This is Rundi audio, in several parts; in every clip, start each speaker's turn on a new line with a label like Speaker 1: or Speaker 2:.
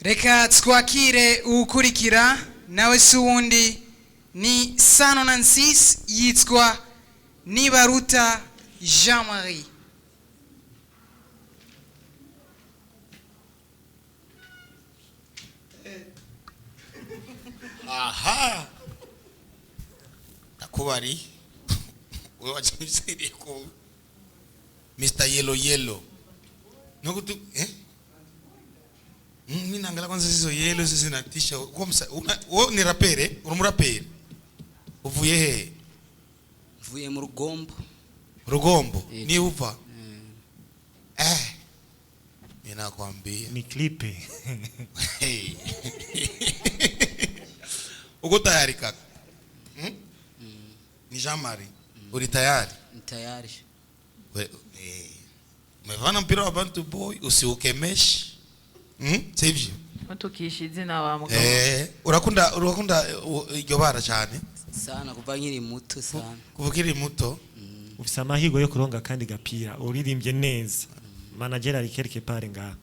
Speaker 1: Reka twakire ukurikira nawe suwundi ni 196 yitwa Nibaruta Jean-Marie.
Speaker 2: Aha. Nakubari. Wewe wachisiri ko Mr. Yellow. Nokutu mimi naangalia kwanza hizo yellow zinatisha. Wewe ni rapere, urumurapere. Uvuye he?
Speaker 3: Uvuye mu Rugombo.
Speaker 2: Rugombo? Ni uva? Ninakwambia.
Speaker 4: Ni klipe.
Speaker 2: Uko tayari kaka? Ni Jean-Marie. Uri tayari?
Speaker 3: Ni tayari.
Speaker 2: Umevana mpira wa Bantu Boy usiukemeshi. Sivyo?
Speaker 5: Mutukishize na wa mugabo.
Speaker 2: Urakunda iryo bara cyane?
Speaker 3: Sana kuva nkiri muto sana.
Speaker 2: Kuva nkiri muto?
Speaker 4: Ufise amahirwe yo kuronga kandi gapira. Uririmbye neza. Manager ari quelque part nga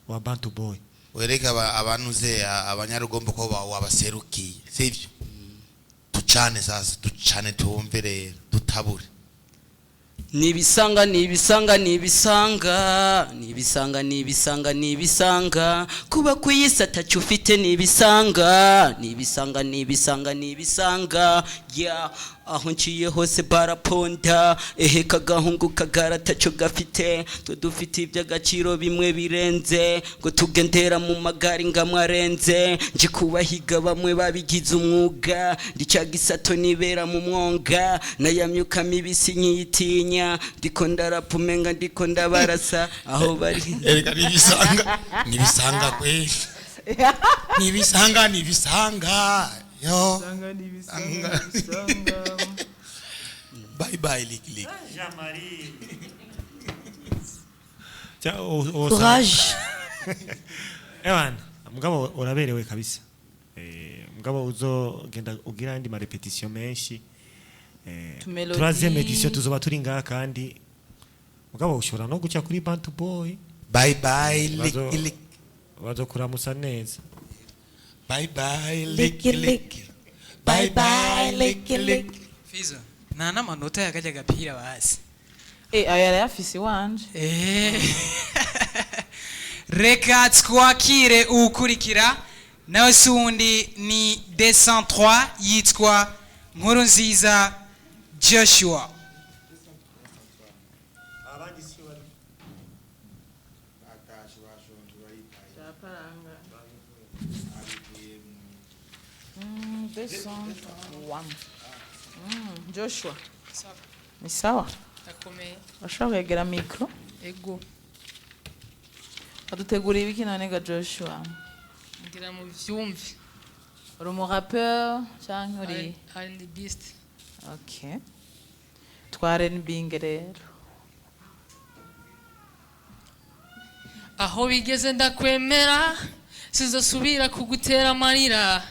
Speaker 4: wa Bantu Boy.
Speaker 2: Wereka abanuze abanyarugombo ko wabaserukiye. Sivyo? Tucane sasa, tucane tuwumvire, dutabure.
Speaker 3: Nibisanga kuba kuyisa tacufite nibisanga yeah aho nciye hose baraponda eheka gahungu kagara taco gafite tudufite iby'agaciro bimwe birenze ngo tugendera mu magari ngamwarenze nje kubahiga bamwe babigize umwuga ndicagisato nibera mu mwonga nayamyuka mibisi nyitinya ndiko ndarapumenga ndiko ndabarasa aho bari
Speaker 2: erega nibisanga kwe nibisanga yo bye Lick
Speaker 4: Jean-Marie.
Speaker 5: Courage.
Speaker 4: Ewan, mugabo uraberewe kabisa. Mugabo uzogenda ugira andi ma repetition menshi. Troisième édition tuzoba turi ngaha kandi mugabo ushobora no guca kuri Bantu Boy.
Speaker 2: Bye Lick.
Speaker 4: Bazokuramusa neza.
Speaker 2: Bye Lick. Bye Lick.
Speaker 1: Fizo, nana manota yakaja gapira basi.
Speaker 5: Ayara yafisi wanje.
Speaker 1: Reka twakire ukurikira nawe suwundi ni 203 yitwa Nkurunziza Joshua.
Speaker 5: Joshua. Ni sawa?
Speaker 1: Takomeye.
Speaker 5: Washobora kwegera mikro?
Speaker 1: Ego.
Speaker 5: Wadutegura ibiki none ga Joshua?
Speaker 6: Ngira mu vyumvi.
Speaker 5: Uri umu rappeur cyangwa uri?
Speaker 6: Ari beast.
Speaker 5: Okay. Tware nbinge rero.
Speaker 6: Aho bigeze ndakwemera sizosubira kugutera amarira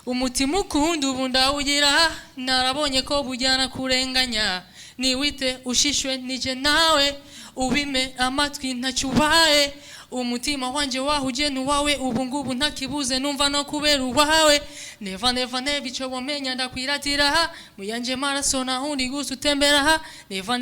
Speaker 6: umutima ukunda ubu ndawugira narabonye ko bujyana kurenganya niwite ushishwe nije nawe ubime amatwi ntacyubaye umutima wanje wahuje nuwawe ubu ngubu ntakibuze numva no kubera uwawe neva bico bomenya ndakwiratira muyanje maraso na hundi gusu tembera neva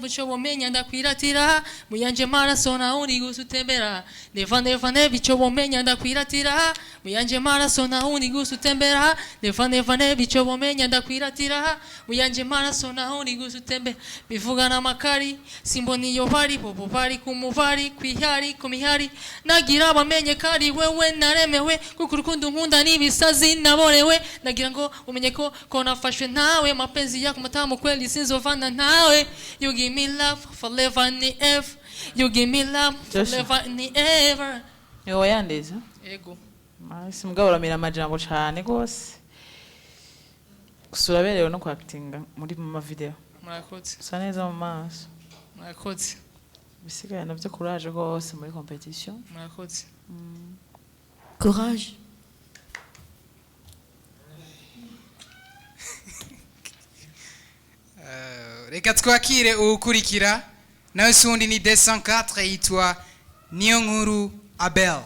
Speaker 6: bico bomenya ndakwiratira muyanje maraso na hundi gusu tembera neva bico bomenya ndakwiratira muyanje maraso na hundi gusu tembera neva bico bomenya ndakwiratira muyanje maraso na hundi gusu tembera bivuga na makari simboni yo bari bobo bari kumubari kwihari kumihari nagira bamenye kari wewe naremewe kuko urukundo nkunda nibisazi naborewe nagira ngo umenye ko nafashwe nawe mapenzi yako matamu kweli sinzovana nawe you give me love forever and ever you give me love forever and ever
Speaker 5: Yo yandeza
Speaker 6: ego
Speaker 5: masi mugabo uramira amajambo cyane gose kusura berewe no kwactinga muri mu video
Speaker 6: murakoze
Speaker 5: usa neza mu maso
Speaker 6: murakoze
Speaker 5: bisigaye navyo courage gose muri competition
Speaker 6: murakoze
Speaker 5: courage
Speaker 1: Reka twakire ukurikira nawe suwundi ni 204 yitwa Niyonkuru Abel.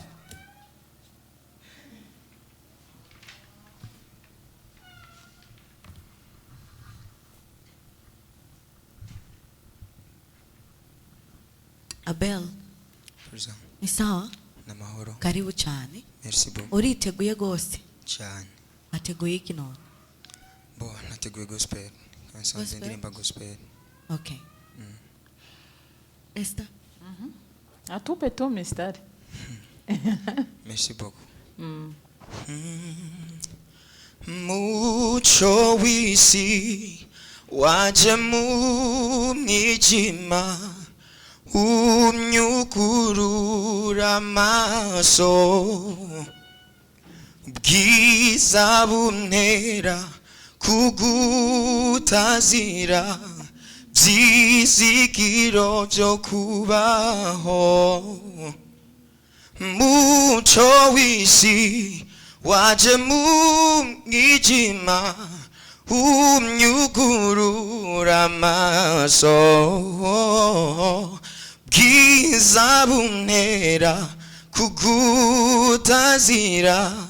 Speaker 7: Abel,
Speaker 8: Prison.
Speaker 7: ni sawa?
Speaker 8: Namahoro.
Speaker 7: Karibu cyane.
Speaker 8: Merci beaucoup.
Speaker 7: Uriteguye gose?
Speaker 8: Cyane.
Speaker 7: Ateguye iki none?
Speaker 8: Bo, nateguye gospel. Kansanze ndirimba gospel.
Speaker 7: Okay. Esther?
Speaker 5: Atupe tu mistari.
Speaker 8: Merci beaucoup. Mucho wisi waje mu mwijima umyukurura amaso bwiza buntera kugutazira byizigiro byo kubaho muco wisi waje mu mwijima umyugurura amaso bwiza buntera kugutazira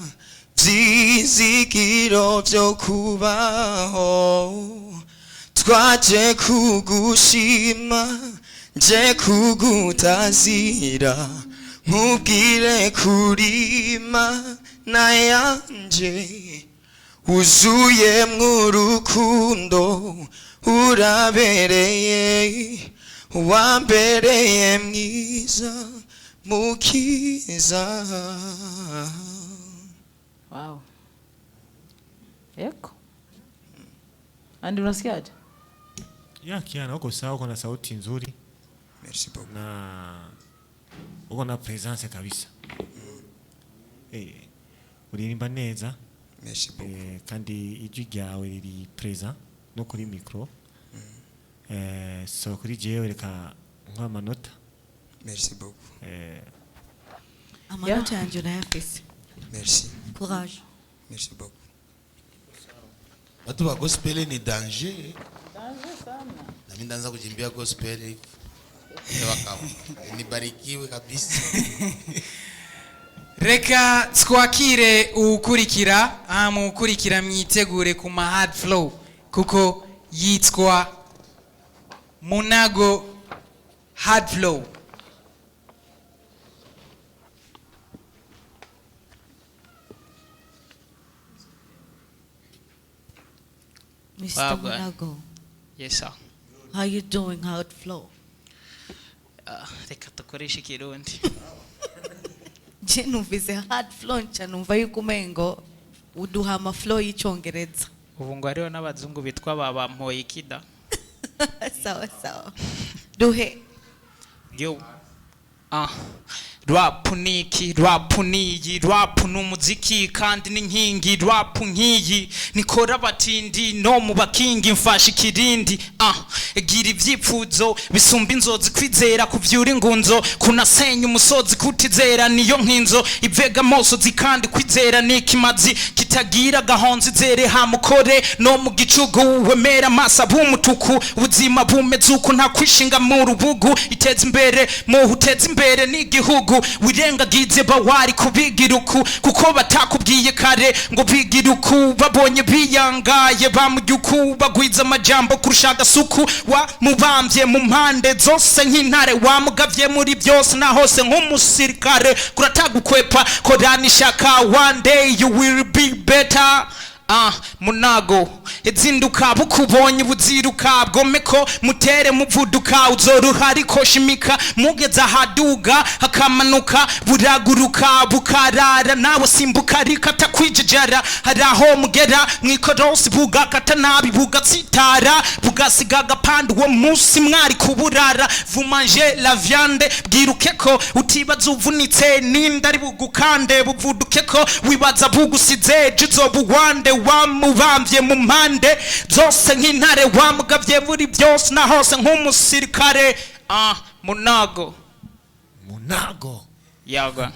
Speaker 8: byizigiro byo kubaho twaje kugushima nje kugutazira nkubwire kurima na yanje uzuye mw'urukundo urabereye wambereye mwiza mukiza.
Speaker 5: Wow. Eko. Andi unasikiaje?
Speaker 4: Ya Kiana, uko sawa, uko na sauti nzuri.
Speaker 8: Merci beaucoup.
Speaker 4: Na uko na presence kabisa. Uririmba neza.
Speaker 8: Merci beaucoup.
Speaker 4: Kandi ijwi ryawe riri present no kuri micro. So kuri jewe reka nk'amanota.
Speaker 8: Merci beaucoup.
Speaker 7: Amanota yanjye urayafise.
Speaker 8: Merci.
Speaker 7: Courage.
Speaker 8: Merci beaucoup.
Speaker 2: Watu wa gospel ni danger.
Speaker 5: Danger sana.
Speaker 2: Na mimi ndaanza kujimbia gospel. Nibarikiwe kabisa.
Speaker 1: Reka twakire ukurikira mukurikira myitegure ku ma hard flow kuko yitwa Munago hard flow.
Speaker 7: Mr. Munago.
Speaker 3: Yes sir.
Speaker 7: How you doing? How it flow?
Speaker 3: Reka tukoreshe ikirundi.
Speaker 7: Je numvise hard flow nca numva yuko umengo uduha ama flow y'icyongereza.
Speaker 3: Ubu ngo hariho n'abazungu bitwa babampoye ikida.
Speaker 7: Sawa sawa. Duhe.
Speaker 3: Yo. Rap niki, rap niyi, rap numuziki kandi n'inkingi, rap nkiyi nikora batindi no mu bakingi mfasha ikirindi. Gira ivyipfuzo bisumba inzozi kwizera kuvyura ingunzo kunasenya umusozi kutizera niyo nkinzo ivega moso zikandi kwizera nikimazi kitagira gahonzi zere hamukore no mu gicugu wemera masa bumutuku ubuzima bumezuku nta kwishinga mu rubugu iteza imbere mu huteza imbere n'igihugu wirengagize bawari kubigiruku kuko batakubwiye kare ngo bigiruku babonye biyangaye bamugyuku bagwiza amajambo kurusha gasuku wa mubambye mu mpande zose nk'intare wamugavye muri byose na hose nk'umusirikare kuratagukwepa korani shaka one day you will be better. Munago ezinduka bukubonye buziruka bwomeko mutere muvuduka uzoruha ariko shimika mugeza haduga hakamanuka buraguruka bukarara nawe simbuka rikata kwijejara haraho mugera mwikorosi bugakata nabi bugatsitara bugasiga agapande uwo musi mwari kuburara vous mangez la viande bwirukeko utibaza uvunitse n'indari bugukande buvudukeko wibaza bugusize jizobuwande wamubambye mu mpande zose nk'intare wamugavye muri byose na hose nk'umusirikare. Munago yaga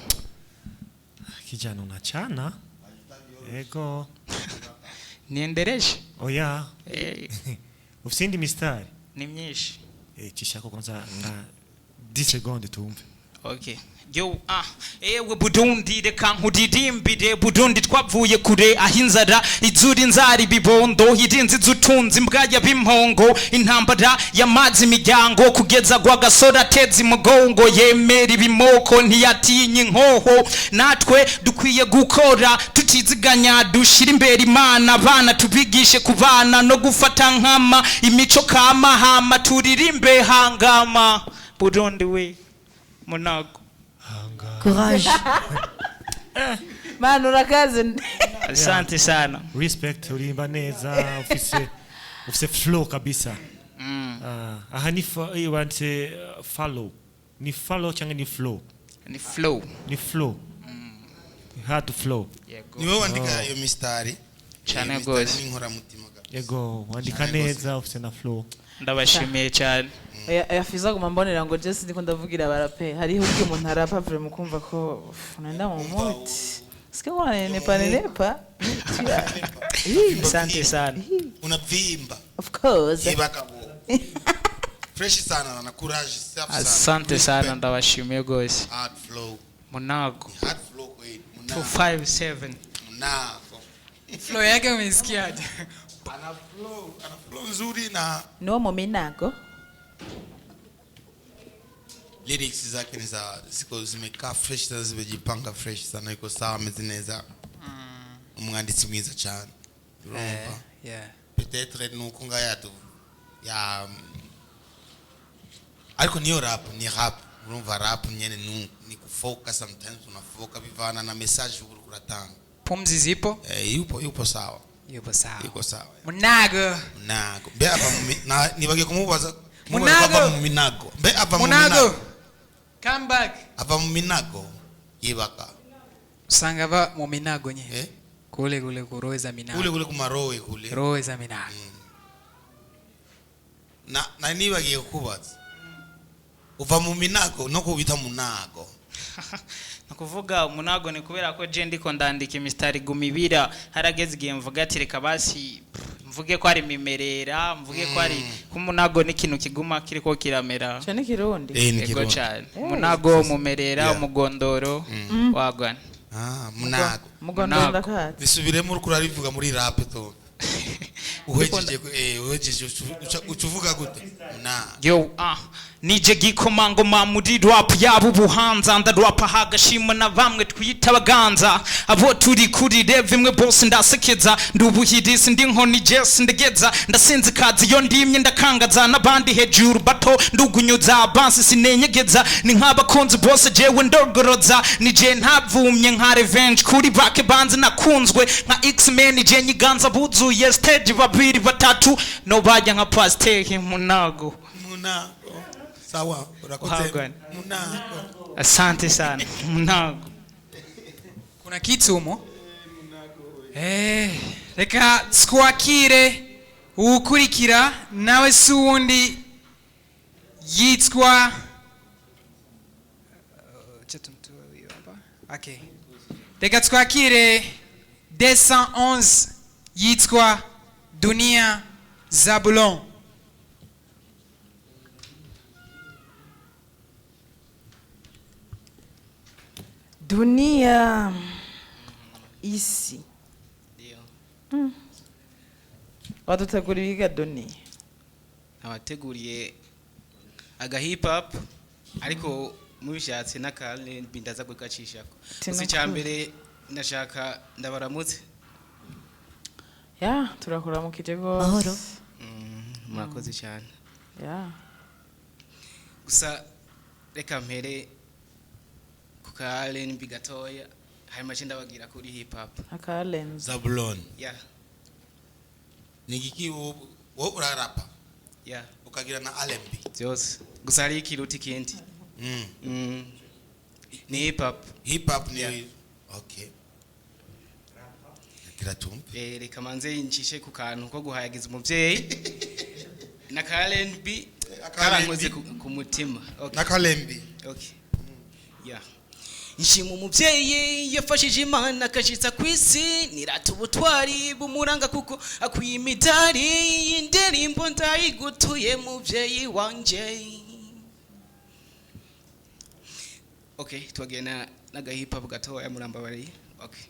Speaker 4: kijana unachana ego
Speaker 3: niendereshe
Speaker 4: oya ufisindi mistari
Speaker 3: ni myinshi
Speaker 4: chishako kwanza na 10 seconde tumve.
Speaker 9: Okay. Yo ewe Burundi reka nkudirimbire Burundi twavuye kure ahinzara izuri inzari bibondo hirinzi zutunzi mbwaya bimpongo intambara yamazi imiryango kugeza gwa gasora tezi mugongo yemera ibimoko ntiyatinye inkoho natwe dukwiye gukora tutiziganya dushira imbere Imana abana tubigishe kubana no gufata nkama imico kama hama turirimbe hangama Burundi we munago
Speaker 7: Courage.
Speaker 5: Manu urakaze.
Speaker 9: Asante sana.
Speaker 4: Respect urimba neza ufise flow kabisa. Aha ni you want to follow. Ni follow cyangwa ni flow?
Speaker 9: Ni flow.
Speaker 4: Ni flow. You have to flow.
Speaker 2: Niwe wandika iyo mistari.
Speaker 9: Cyane gose.
Speaker 2: Inkora mutima kabisa.
Speaker 4: Yego wandika neza ufise na flow.
Speaker 9: Ndabashimiye cyane.
Speaker 5: Yafiza gumambonera ngo Jesse ndiko ndavugira barape hariho ubwo umuntu arapa vre mukumva ko nenda mu muti sike wana nepa
Speaker 9: Asante sana.
Speaker 2: Unavimba.
Speaker 5: of course
Speaker 2: Ibakabo. Fresh sana na courage safi sana.
Speaker 9: Asante sana ndabashimiye gose.
Speaker 2: Hard flow.
Speaker 9: Munago.
Speaker 2: Hard flow kweli.
Speaker 9: 257.
Speaker 2: Munago.
Speaker 1: Flow yake umesikiaje?
Speaker 2: Ana flow nzuri na
Speaker 5: no muminago
Speaker 2: lyrics zake ni za ziko zimekaa fresh sana zimejipanga fresh sana iko sawa mezineza umwanditsi mwiza cyane urumva peut-être nuko ngayatu ya ariko niyo rap ni rap urumva rap nyene ni kufocus sometimes unafoka bivana na message uratanga
Speaker 1: Pumzi zipo?
Speaker 2: Yupo sawa.
Speaker 1: Yupo sawa.
Speaker 2: Yuko sawa.
Speaker 1: Munago.
Speaker 2: Be aba na nibage kumubaza
Speaker 1: Munago.
Speaker 2: Muminago. Be aba
Speaker 1: Munago. Come back.
Speaker 2: Aba Muminago. Yibaka.
Speaker 1: Usanga ba mu minago nye. Kule kuroza minago.
Speaker 2: Kule kumarowe kule.
Speaker 1: Roza minago.
Speaker 2: Na nibage kubaza. Uva mu minago no kubita munago.
Speaker 9: Nakuvuga munago ni kubera ko je ndiko ndandika imistari gumibira harageze igihe mvuga ati reka basi mvuge ko ari mimerera mvuge ko ari kumunago ni kintu kiguma kiriko kiramera
Speaker 5: cyane kirundi
Speaker 9: yego cyane munago mumerera umugondoro wagwana
Speaker 2: munago
Speaker 5: mugondoro ndakati
Speaker 2: bisubiremo urukura rivuga muri rap to uhejeje ucuvuga gute
Speaker 9: yo nije gikomango muri rap yabo buhanza ndarapa hagashima na bamwe twita baganza abo turi kuri reve imwe bose ndasekeza ndubuhirisi ndi nkoni Jesse ndegeza ndasinze kazi yo ndimye ndakangaza nabandi hejuru bato ndugunyuza bansi sinenyegeza ni nk'abakunzi bose jewe ndogoroza nije ntavumye nka revenge kuri bake banze nakunzwe nka X-Men je nyiganza buzuye stage babiri batatu no bajya nka pasteur munago
Speaker 2: sawa urakoze munago
Speaker 9: asante sana munago
Speaker 1: kuna kitu humo reka twakire ukurikira nawe suwundi yitwa okay reka twakire 211 yitwa Dunia Zabulon.
Speaker 5: Dunia isi ndio wadutegura ibiga Dunia
Speaker 3: abateguriye aga hip hop ariko mubishatse nakale bindaza kwikacishako gusa cyambere ndashaka ndabaramutse
Speaker 5: ya turakuramukije go
Speaker 7: mahoro
Speaker 3: murakoze cyane
Speaker 5: ya
Speaker 3: gusa reka mpere kukalen bigatoya hanyuma cyenda bagira kuri hip hop
Speaker 5: akalen
Speaker 2: Zabulon
Speaker 3: ya
Speaker 2: nigiki wo urarapa
Speaker 3: ya
Speaker 2: ukagira na R&B
Speaker 3: byose gusa hari ikiruti kindi ni hip hop
Speaker 2: ni okay kiratumbe
Speaker 3: reka manze yincishe ku kantu ko guhayagiza umuvyeyi na kalembi karankoze ku mutima
Speaker 2: okay na kalembi
Speaker 3: okay ya nshima umuvyeyi yafashije Imana akashitsa kwisi nirata ubutwari bumuranga kuko akwiye imidari y'indirimbo ndayigutuye muvyeyi wanje Okay, twagena n'agahipa gatoya murambabari. Okay.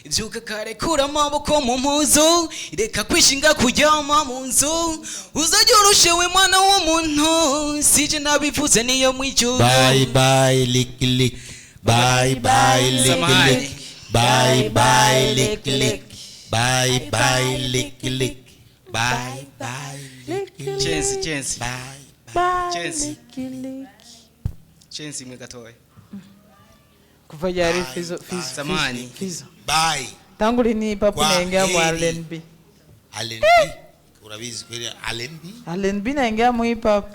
Speaker 3: Ivyuka kare kura amaboko mu mpuzu reka kwishinga kuryama mu nzu uzajya urushewe mwana w'umuntu sije nabivuze niyo mwijuru.
Speaker 2: Bye bye lick lick. Bye bye lick lick. Bye bye lick lick. Bye bye lick lick. Bye bye lick lick.
Speaker 3: Chance.
Speaker 5: Bye.
Speaker 3: Chance imwe gatoya.
Speaker 5: Kuva yari fizo.
Speaker 2: Bye.
Speaker 5: Tanguri ni papu naingia mu R&B.
Speaker 2: R&B. Urabizi kweli R&B?
Speaker 5: R&B naingia mu hip hop.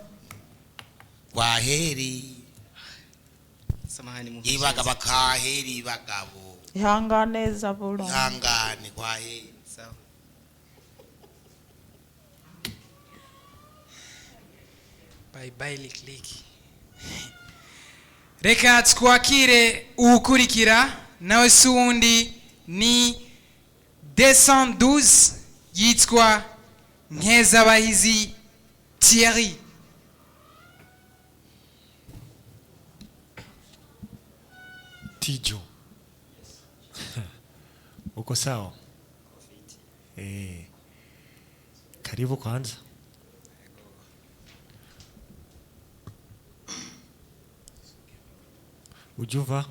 Speaker 2: Kwaheri.
Speaker 3: Samahani mu.
Speaker 2: Ibagaba kaheri bagabo.
Speaker 5: Ihangane bulo.
Speaker 2: Ihangane kwaheri.
Speaker 3: Sawa.
Speaker 1: Bye bye lick lick. Reka twakire ukurikira nawe sundi ni 212 yitwa Nkezabahizi Thierry.
Speaker 4: Tijo. Uko sawa? Karibu kwanza. Ujuva?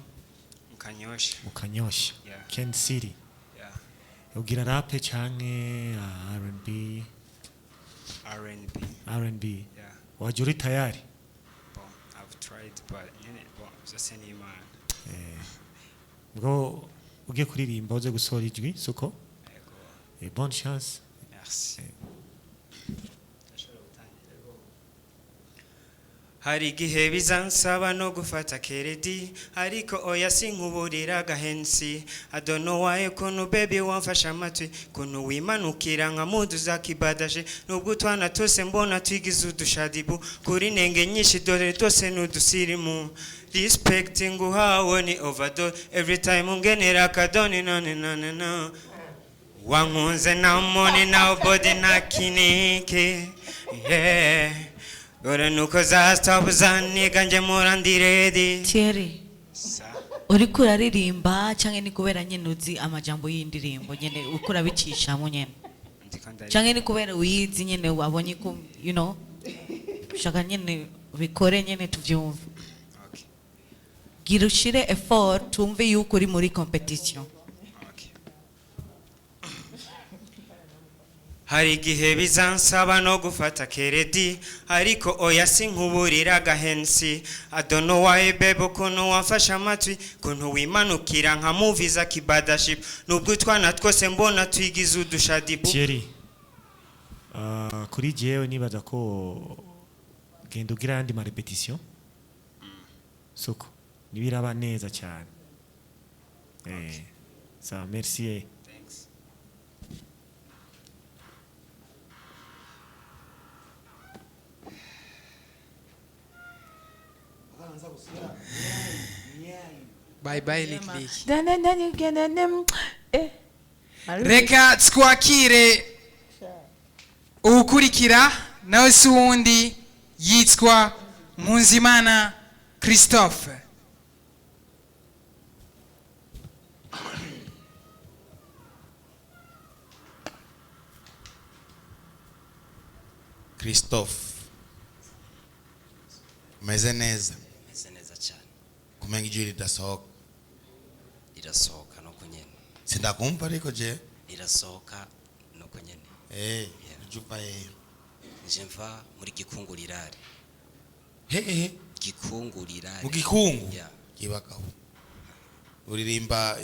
Speaker 4: Mukanyosha.
Speaker 9: Yeah.
Speaker 4: Ken City.
Speaker 9: Yeah.
Speaker 4: Ugira rap canke R&B? R&B.
Speaker 9: Yeah.
Speaker 4: Wajuri tayari?
Speaker 9: Bon, I've tried but just any man.
Speaker 4: Ngo ugiye kuririmba uze gusohora ijwi suko? Bonne chance.
Speaker 9: Merci. Hari igihe bizansaba no gufata keredi ariko oya sinkuburira gahensi I don't know why kunu baby wamfasha amatwi kunu wimanukira nka mudu za kibadaje nubwo twana tose mbona twigize udushadibu kuri nenge nyinshi dore tose n'udusirimu respecting uhawe ni overdose every time ungenera kadoni no wankunze na money now body na kinike yeah Ora nuko za stop zaniga nje murandiredi.
Speaker 7: Thierry. Uri kuraririmba canke ni kubera nyene uzi amajambo y'indirimbo nyene ukura bicisha mu nyene. Canke ni kubera uyizi nyene wabonye ko you know shaka nyene bikore nyene tuvyumva.
Speaker 9: Okay.
Speaker 7: Gira ushire effort tumve yuko uri muri competition.
Speaker 9: Hari igihe bizansaba no gufata keredi ariko oya sinkuburira gahensi I don't know why baby kunu wamfasha amatwi kunu wimanukira nka movie za kibadaship nubwo twana twose mbona twigize udushadibu.
Speaker 4: Thierry. Kuri jewe nibaza ko genda ugira andi ma repetition. Soko nibiraba neza cyane. Ça merci.
Speaker 1: Bye bye lick lick. Reka twakire ukurikira nawe sundi yitwa Munzimana Christophe.
Speaker 2: Christophe. Meze neza
Speaker 10: cyane
Speaker 2: kumenga ijwi ridasohoka
Speaker 10: irasohoka no kunyene
Speaker 2: sindakumva ariko je
Speaker 10: irasohoka no kunyene
Speaker 2: ujupa
Speaker 10: nje mva muri gikungurirare
Speaker 2: gikungurirare mu gikungu kibakaho uririmba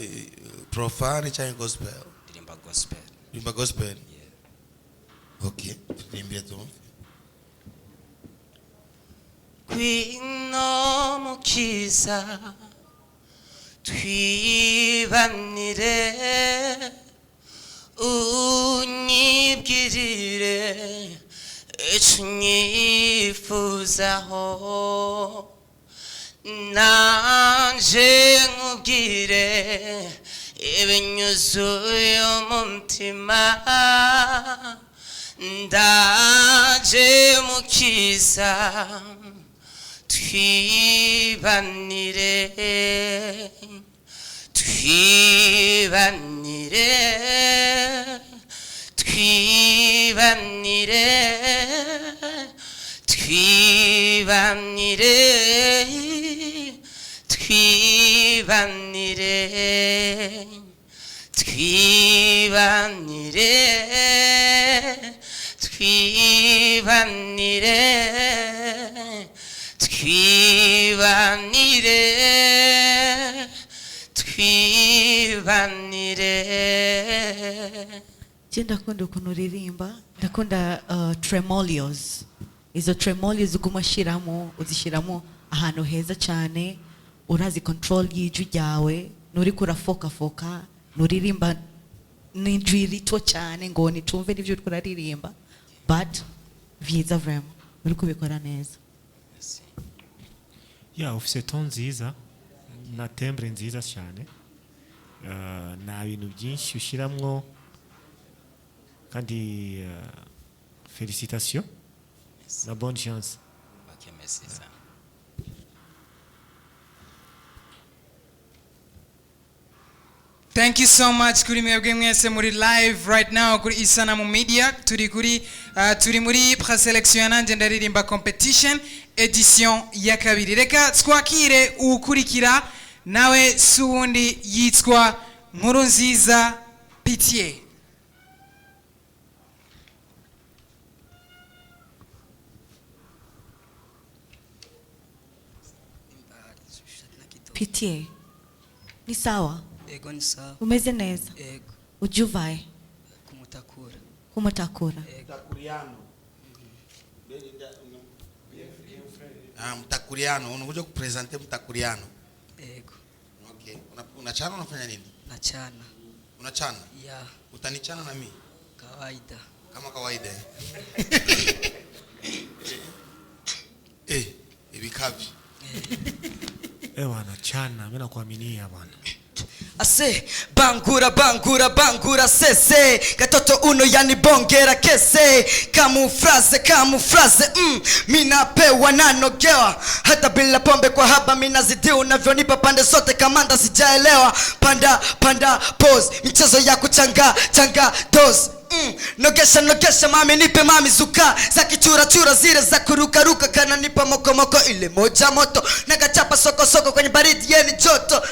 Speaker 2: profane cyangwa gospel uririmba gospel okay uririmba tu
Speaker 3: Kwino mukiza twibanire unyibwirire ecunyifuzaho nanje nkubwire ibinyuzuye umutima ndaje mukiza twibanire twibanire twibanire twibanire twibanire twibanire twibanire twibanire twibanire twibanire.
Speaker 7: Je ndakunda ukuntu uririmba, ndakunda tremolios. Izo tremolios ugumashiramo uzishiramo ahantu heza cyane, urazi control y'ijwi ryawe, nuri kurafoka foka, nuririmba n'ijwi rito cyane ngo nitumve n'ivyo uri kuraririmba, but vyiza vraiment uri kubikora neza.
Speaker 4: Ya ufise ton nziza na timbre nziza cyane, na bintu byinshi ushiramwo kandi félicitations na bonne chance.
Speaker 10: Ok, merci ça.
Speaker 1: Thank you so much kuri mwebwe mwese muri live right now kuri Isanamu Media. Turi muri preselection nanje ndaririmba competition edition ya kabiri. Reka twakire ukurikira nawe suundi yitwa Nkurunziza Pitié.
Speaker 7: Pitié. Ni sawa?
Speaker 3: Ego ni sawa.
Speaker 7: Umeze neza?
Speaker 3: Ego.
Speaker 7: Ujuvae?
Speaker 3: Kumutakura.
Speaker 7: Kumutakura.
Speaker 2: Mutakuriano. Mutakuriano, unakuja kupresente Mutakuriano.
Speaker 3: Ego.
Speaker 2: Okay. Unachana unafanya nini?
Speaker 3: Nachana.
Speaker 2: Unachana?
Speaker 3: Ya.
Speaker 2: Utanichana na mimi?
Speaker 3: Kawaida.
Speaker 2: Kama kawaida. Ibikavi.
Speaker 4: Bwana chana, mimi nakuaminia bwana.
Speaker 3: Ase bangura bangura bangura sese katoto uno yani bongera kese kamufraze mina pewa nanogewa hata bila pombe kwa haba mina zidi unavyonipa pande zote kamanda sijaelewa panda pose michezo ya kuchanga dose nogesha mami nipe mami zuka za kichura zile za kuruka kana nipa moko ile moja moto nakachapa soko kwenye baridi yeni joto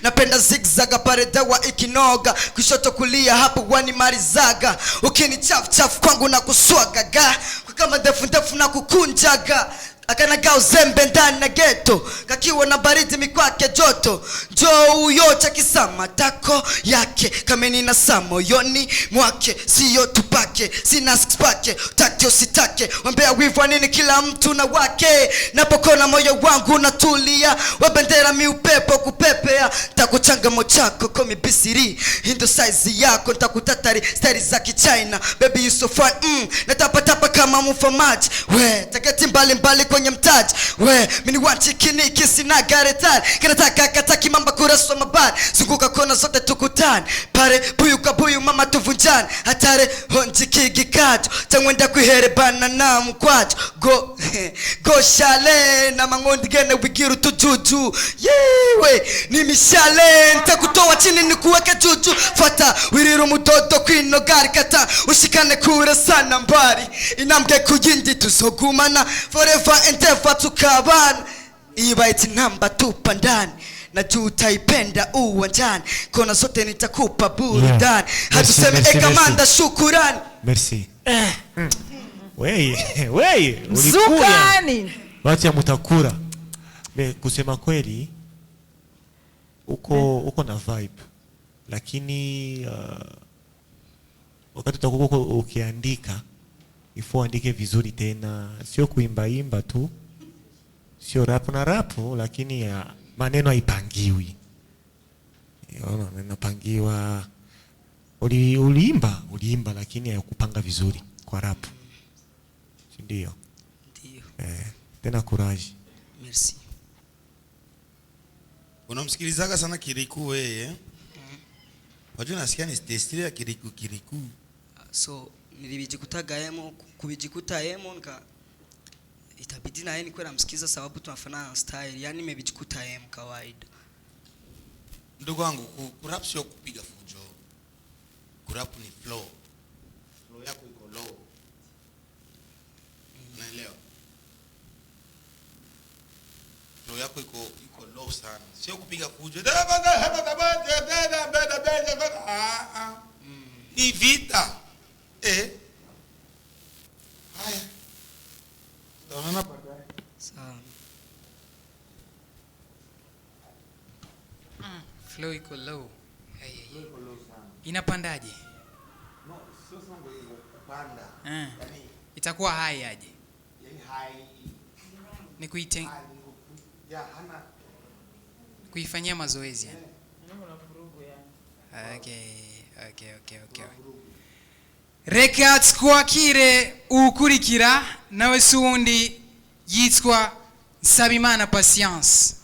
Speaker 3: napenda zigzaga pare dawa ikinoga kushoto kulia hapo wani marizaga ukini chafu kwangu na kuswagaga kama ndefu na kukunjaga akanaga uzembe ndani na ghetto kakiwa na baridi mikwake joto njoo uyote kisama tako yake kameni na samoyoni mwake siyo tupake sina spake utake usitake wambea wivu nini kila mtu na wake napokona moyo wangu natulia wabendera miupepo kupepea takuchanga mochako komi bisiri hindo size yako ntakutatari style za kichina baby you so fine natapatapa kama mufamaji we taketi mbali kwenye mtaji we mini wanchikini kisi na garetari kinataka kataki mamba kuraso mabari zunguka kona zote tukutani pare buyu mama tuvunjani hatare honji kigikato changwenda kuherebana na mkwacho go shale na mangondi gene wigiru tujuju yewe ni mishale ntakutoa chini nikuweka juju fata wiriru mudodo kwino gari kata ushikane kure sana mbari inambwe kuyindi tuzogumana forever and ever tukabana iba iti namba tupa ndani na juu utaipenda uwanjani kona zote nitakupa burudani hatuseme ekamanda shukurani
Speaker 4: merci wewe
Speaker 5: Zukani
Speaker 4: watu ya Mutakura kusema kweli uko na vibe lakini wakati utakuwa ukiandika ifo andike vizuri tena sio kuimba tu sio rap lakini maneno haipangiwi inapangiwa uliimba lakini hayakupanga vizuri kwa rap ndio tena courage
Speaker 3: merci
Speaker 2: unamsikilizaga sana Kiriku wewe wajua nasikia ni style ya Kiriku
Speaker 3: so nilibijikutagayemo kubijikutayemo
Speaker 8: itabidi na yeye nikuwe namsikiza sababu tunafanana style, yani nimejikuta yeye kawaida.
Speaker 2: Ndugu wangu, kurap sio kupiga fujo. Kurap ni flow. Flow yako iko low. Unaelewa? Flow yako iko low sana. Sio kupiga fujo. Ni vita. Haya. Tunaona baadaye.
Speaker 8: Sawa.
Speaker 1: Flow iko low. Inapandaje?
Speaker 2: No, sio sana hivyo kupanda.
Speaker 1: Yaani itakuwa high aje?
Speaker 2: Yaani high
Speaker 1: ni kuiten
Speaker 2: ya hana
Speaker 1: kuifanyia mazoezi yani. Okay. Reka twakire ukurikira nawe sundi yitwa Nsabimana Patience.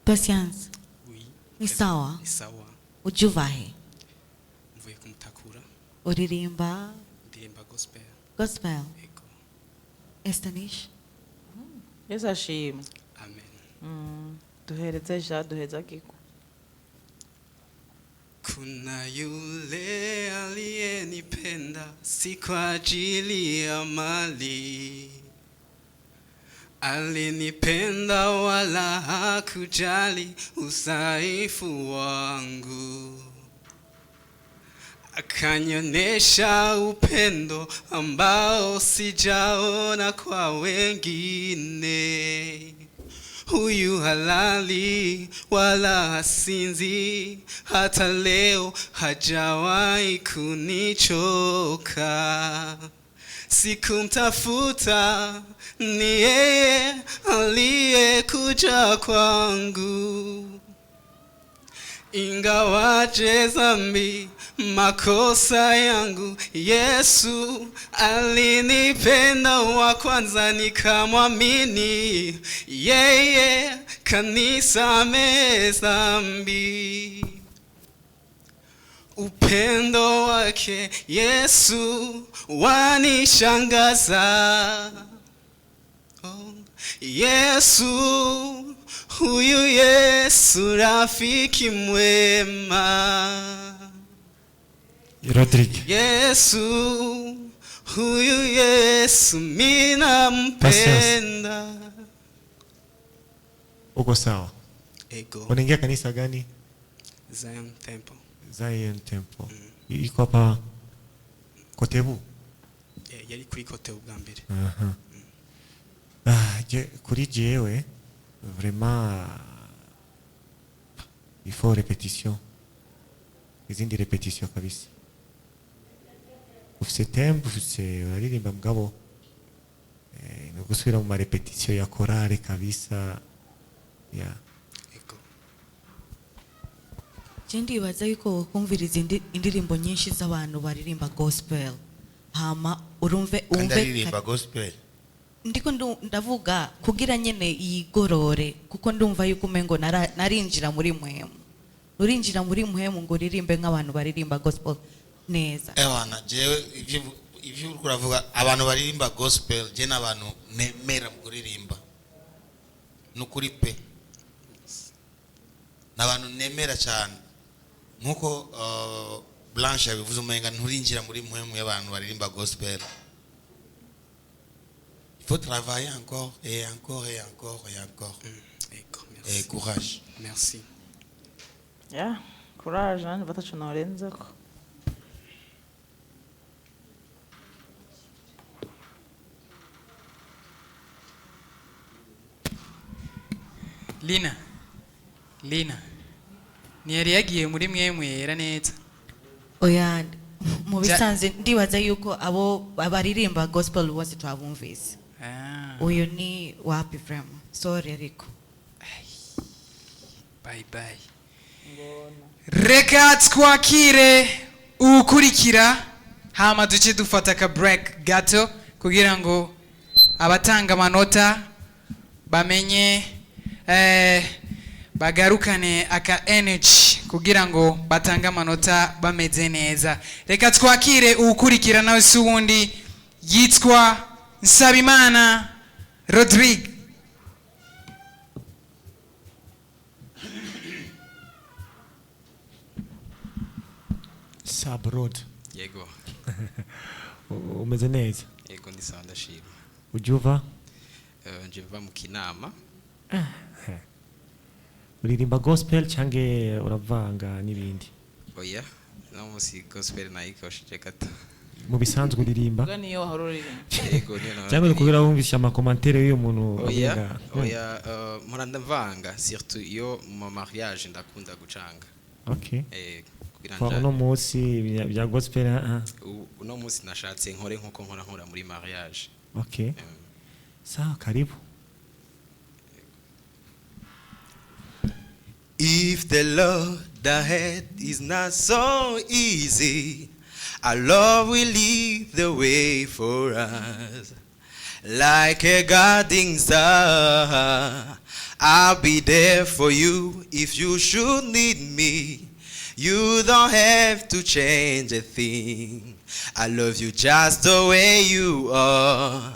Speaker 7: Patience.
Speaker 10: Oui.
Speaker 7: Ni sawa?
Speaker 10: Ni sawa.
Speaker 7: Ujuvahe?
Speaker 10: Mvuye kumutakura.
Speaker 7: Uririmba?
Speaker 10: Ndirimba gospel.
Speaker 7: Gospel?
Speaker 10: Ego.
Speaker 7: Estanish?
Speaker 5: Yes, ashimwe.
Speaker 10: Amen.
Speaker 5: Duheza kiko.
Speaker 10: Kuna yule aliyenipenda si kwa ajili ya mali. Alinipenda wala hakujali udhaifu wangu. Akanionesha upendo ambao sijaona kwa wengine. Huyu halali wala hasinzi, hata leo hajawahi kunichoka. Sikumtafuta, ni yeye aliyekuja kwangu. Ingawaje dhambi makosa yangu, Yesu alinipenda wa kwanza nikamwamini. Yeye kanisamehe dhambi. Upendo wake Yesu wanishangaza. Oh, Yesu, huyu Yesu rafiki mwema.
Speaker 4: Rodrigue.
Speaker 10: Yesu, huyu Yesu mina mpenda.
Speaker 4: Uko sawa?
Speaker 10: Ego.
Speaker 4: Unaingia kanisa gani?
Speaker 10: Zion Temple.
Speaker 4: Zion Temple. Iko hapa Kotebu?
Speaker 10: Yari kuri Kotebu bwa mbere.
Speaker 4: Kuri jewe vraiment il faut répétition. Izindi répétition kabisa. Ufise tempo, ufise uraririmba mugabo no gusubira mu ma répétition ya chorale kabisa. Yeah.
Speaker 7: Ndibaza yuko kumviriza indirimbo nyinshi z'abantu baririmba gospel. Hama urumve
Speaker 2: Kandaririmba gospel.
Speaker 7: Ndiko ndavuga kugira nyene yigorore kuko ndumva yuko umengo narinjira muri muhemu. Urinjira muri muhemu ngo ririmbe nk'abantu baririmba gospel neza.
Speaker 2: Ewana jewe ivyo uravuga abantu baririmba gospel, je n'abantu nemera mu kuririmba. Nukuri pe. N'abantu nemera cyane. Nkuko Blanche yabivuze umenga nturinjira muri muhemu y'abantu baririmba gospel. Il faut travailler encore et encore et encore et encore.
Speaker 10: Et
Speaker 2: courage.
Speaker 10: Merci.
Speaker 5: Yeah, courage, nani batacu norenzeko.
Speaker 1: Lina ni yari yagiye muri mwemwe yera neza.
Speaker 7: Oya mu bisanze ndibaza yuko abo baririmba gospel bose twabumvise. Uyu ni wapi frame? Sorry ariko.
Speaker 1: Bye. Reka twakire ukurikira hama duce dufata ka break gato kugira ngo abatanga amanota bamenye bagarukane aka energy kugira ngo batange amanota bameze neza. Reka twakire ukurikirana wese wundi yitwa Nsabimana Rodrigue.
Speaker 4: Sabrod.
Speaker 11: Yego.
Speaker 4: Umeze neza?
Speaker 11: Yego ndi sawa ndashima.
Speaker 4: Ujuva?
Speaker 11: Nje mva mu Kinama.
Speaker 4: Uririmba gospel canke uravanga n'ibindi?
Speaker 11: Oya, no musi gospel nayikoshije gato.
Speaker 4: Mu bisanzwe uririmba?
Speaker 5: Gani yo haruririmba.
Speaker 11: Yego niyo.
Speaker 4: Cyangwa ukubira wumvisha ama commentaire y'uyu muntu.
Speaker 11: Oya, muranda mvanga surtout iyo mu mariage ndakunda gucanga.
Speaker 4: Okay.
Speaker 11: Kwa
Speaker 4: uno musi bya gospel
Speaker 11: uno musi nashatse nkore nkuko nkora muri mariage.
Speaker 4: Okay. Sawa, karibu.
Speaker 12: If the Lord ahead is not so easy, our Lord will lead the way for us. Like a guiding star, I'll be there for you if you should need me. You don't have to change a thing. I love you just the way you are.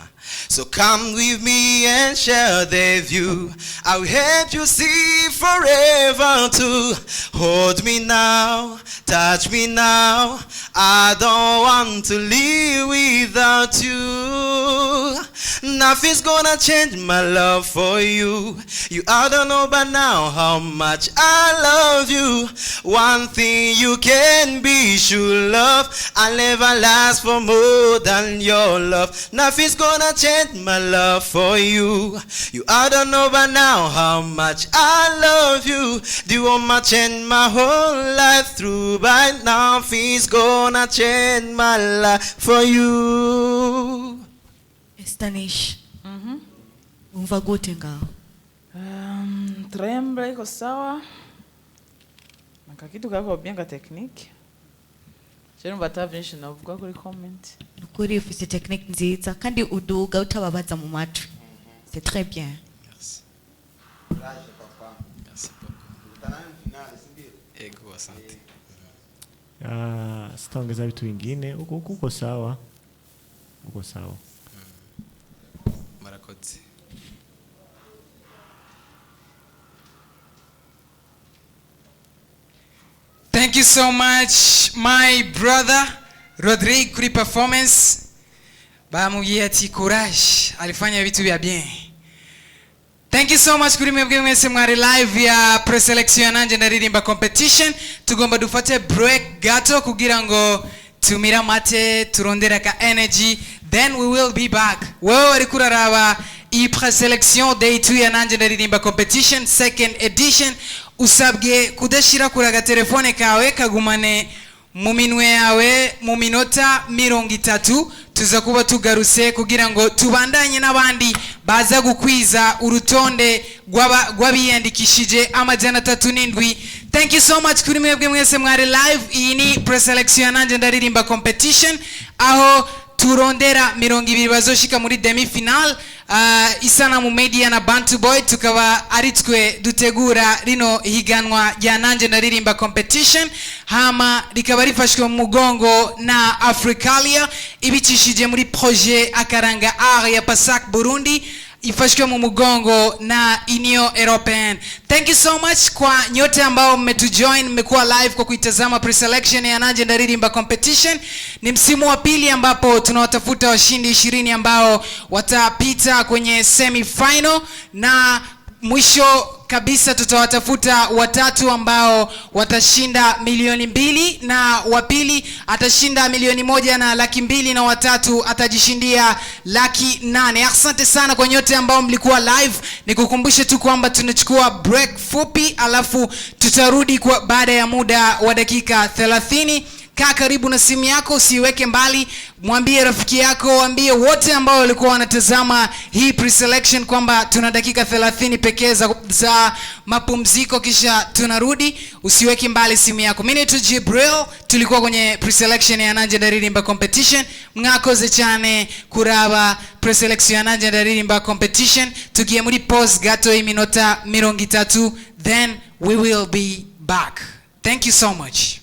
Speaker 12: So come with me and share the view. I will help you see forever too. Hold me now, touch me now. I don't want to live without you. Nothing's gonna change my love for you. You all don't know by now how much I love you. One thing you can be sure, love, I'll never last for more than your love. Nothing's gonna change my love for you. You all don't know by now how much I love you. Do want my change my whole life through. By now, nothing's gonna change my life for you.
Speaker 7: Stanish. Umva gute ngao?
Speaker 5: Trembla iko sawa. Nakakitu kako bien ka technique. Chero bata byinshi navuga kuri comment.
Speaker 7: Ukuri ufite technique nziza kandi uduga utababaza mu matwi. C'est très bien.
Speaker 11: Merci. Merci beaucoup. Ego asante.
Speaker 4: Sitaongeza vitu vingine. Uko sawa. Uko sawa.
Speaker 11: Marakoze.
Speaker 1: Thank you so much my brother Rodrigue kuri performance. Bamubwiye ati courage, alifanya vitu vya bien. Thank you so much kuri mwebwe mwese mwari live ya preselection nanje ndaririmba competition. Tugomba dufate break gato kugira ngo tumira mate turondera ka energy, then we will be back. Wewe wari kuraraba i preselection day 2 ya nanje ndaririmba competition second edition. Usabwe kudashira kuraga telefone kawe kagumane mu minwe yawe mu minota 30 tuza kuba tugaruse kugira ngo tubandanye n'abandi baza gukwiza urutonde rw'abiyandikishije amajana 37. Thank you so much kuri mwebwe mwese mwari live. Iyi ni preselection nanje ndaririmba competition aho turondera 200 bazoshika muri demi final. Isana mu media na Bantu Boy tukaba aritwe dutegura rino higanwa ya nanje ndaririmba competition, hama rikaba rifashwe mu mugongo na Africalia, ibicishije muri Projet AkarangaArt ya PassacBurundi, ifashwe mu mugongo na Union Européenne. Thank you so much kwa nyote ambao mmetujoin, mmekuwa live kwa kuitazama preselection ya nanje ndaririmba competition. Ni msimu wa pili ambapo tunawatafuta washindi 20 ambao watapita kwenye semi final, na mwisho kabisa tutawatafuta watatu ambao watashinda 2,000,000 na wapili atashinda 1,200,000 na 200,000 na watatu atajishindia 800,000. Asante sana kwa nyote ambao mlikuwa live. Nikukumbushe tu kwamba tunachukua break fupi alafu tutarudi kwa baada ya muda wa dakika 30. Kaa karibu na simu yako, usiweke mbali. Mwambie rafiki yako, waambie wote ambao walikuwa wanatazama hii preselection kwamba tuna dakika 30 pekee za mapumziko kisha tunarudi. Usiweke mbali simu yako. Mimi ni Jibril, tulikuwa kwenye preselection ya nanje ndaririmba competition. Mwakoze cyane kuraba preselection ya nanje ndaririmba competition. Tugiye muri pause gato y'iminota 30. then we will be back. Thank you so much.